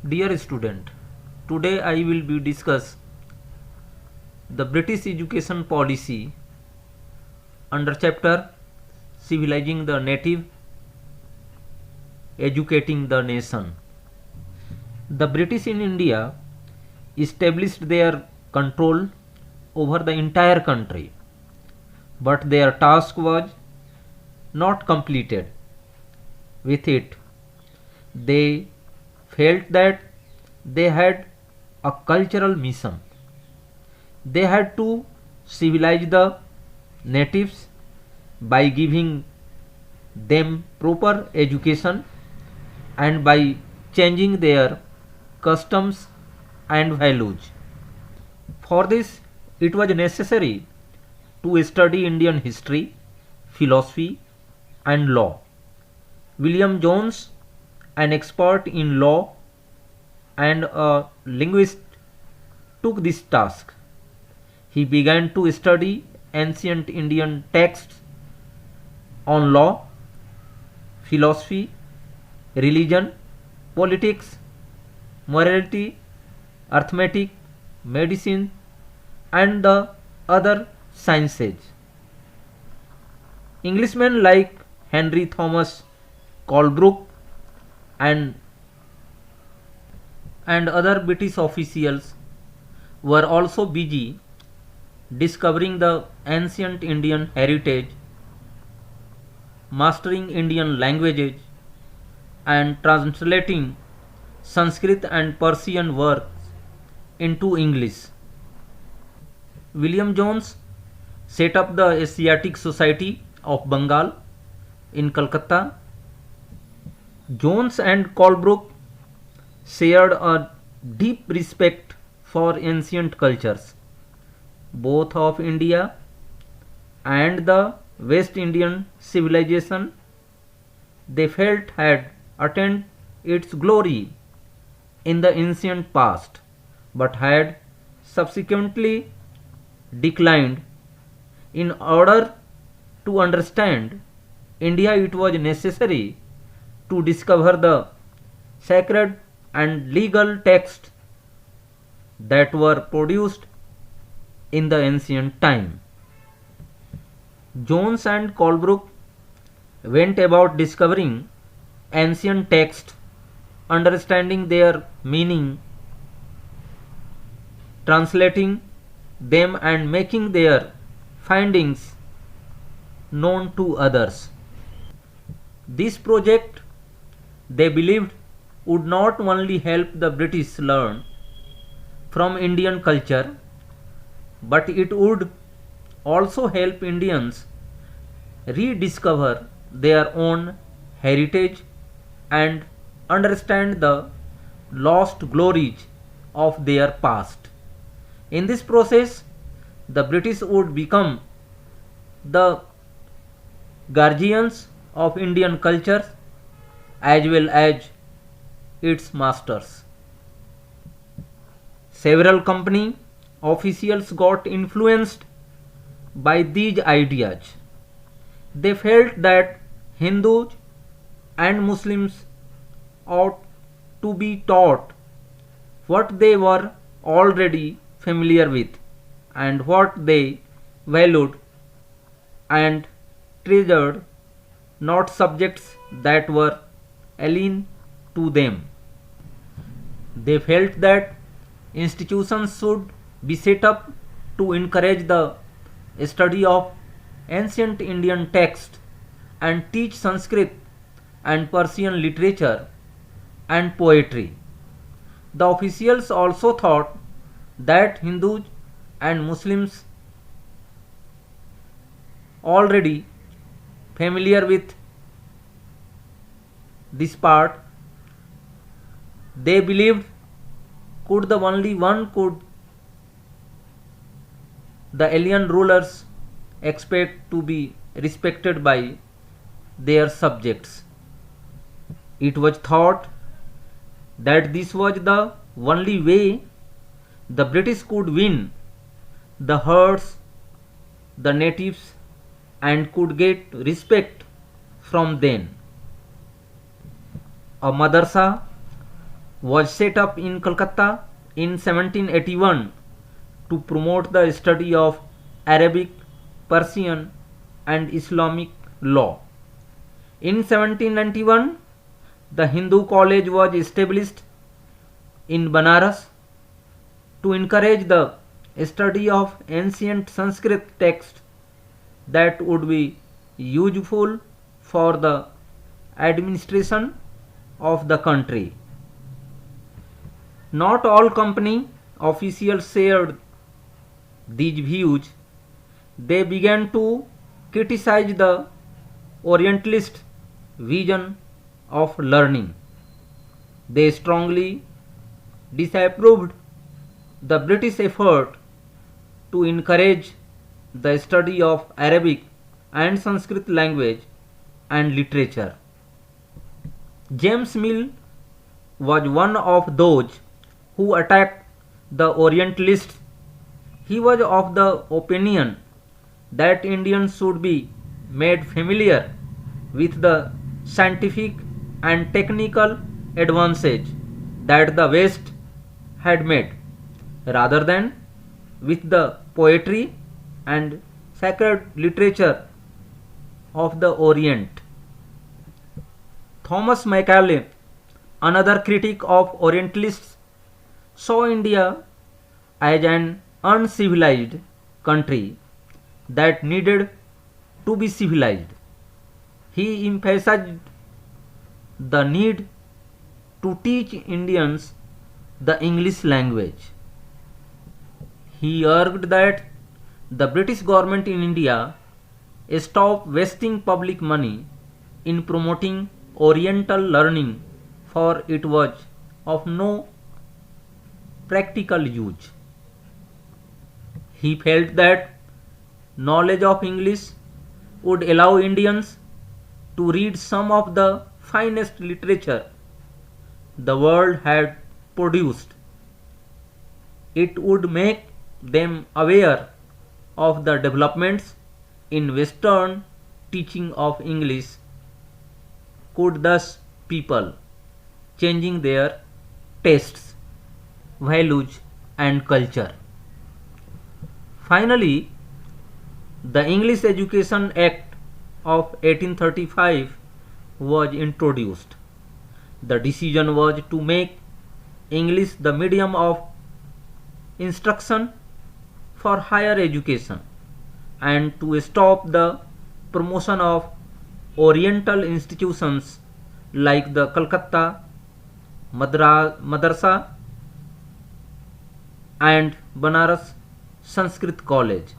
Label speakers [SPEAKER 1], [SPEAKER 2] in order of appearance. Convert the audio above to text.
[SPEAKER 1] Dear student, today I will be discuss the British education policy under chapter Civilizing the Native, Educating the Nation. The British in India established their control over the entire country, but their task was not completed. With it, they felt that they had a cultural mission. They had to civilize the natives by giving them proper education and by changing their customs and values. For this, it was necessary to study Indian history, philosophy, and law. William Jones, an expert in law and a linguist, took this task. He began to study ancient Indian texts on law, philosophy, religion, politics, morality, arithmetic, medicine, and the other sciences. Englishmen like Henry Thomas Colebrook and other British officials were also busy discovering the ancient Indian heritage, mastering Indian languages, and translating Sanskrit and Persian works into English. William Jones set up the Asiatic Society of Bengal in Calcutta. Jones and Colebrook shared a deep respect for ancient cultures, both of India and the West Indian civilization they felt had attained its glory in the ancient past but had subsequently declined. In order to understand India, it was necessary to discover the sacred and legal texts that were produced in the ancient time. Jones and Colebrook went about discovering ancient texts, understanding their meaning, translating them, and making their findings known to others. This project, they believed, would not only help the British learn from Indian culture, but it would also help Indians rediscover their own heritage and understand the lost glories of their past. In this process, the British would become the guardians of Indian culture as well as its masters. Several company officials got influenced by these ideas. They felt that Hindus and Muslims ought to be taught what they were already familiar with and what they valued and treasured, not subjects that were alien to them. They felt that institutions should be set up to encourage the study of ancient Indian texts and teach Sanskrit and Persian literature and poetry. The officials also thought that Hindus and Muslims already familiar with this part, they believed could the only one could the alien rulers expect to be respected by their subjects. It was thought that this was the only way the British could win the hearts, the natives, and could get respect from them. A madrasa was set up in Calcutta in 1781 to promote the study of Arabic, Persian, and Islamic law. In 1791, the Hindu College was established in Banaras to encourage the study of ancient Sanskrit texts that would be useful for the administration of the country. Not all company officials shared these views. They began to criticize the Orientalist vision of learning. They strongly disapproved the British effort to encourage the study of Arabic and Sanskrit language and literature. James Mill was one of those who attacked the Orientalists. He was of the opinion that Indians should be made familiar with the scientific and technical advances that the West had made, rather than with the poetry and sacred literature of the Orient. Thomas Macaulay, another critic of Orientalists, saw India as an uncivilized country that needed to be civilized. He emphasized the need to teach Indians the English language. He argued that the British government in India stop wasting public money in promoting Oriental learning, for it was of no practical use. He felt that knowledge of English would allow Indians to read some of the finest literature the world had produced. It would make them aware of the developments in Western teaching of English, could thus people changing their tastes, values and culture. Finally, the English Education Act of 1835 was introduced. The decision was to make English the medium of instruction for higher education and to stop the promotion of Oriental institutions like the Calcutta Madrasa and Banaras Sanskrit College.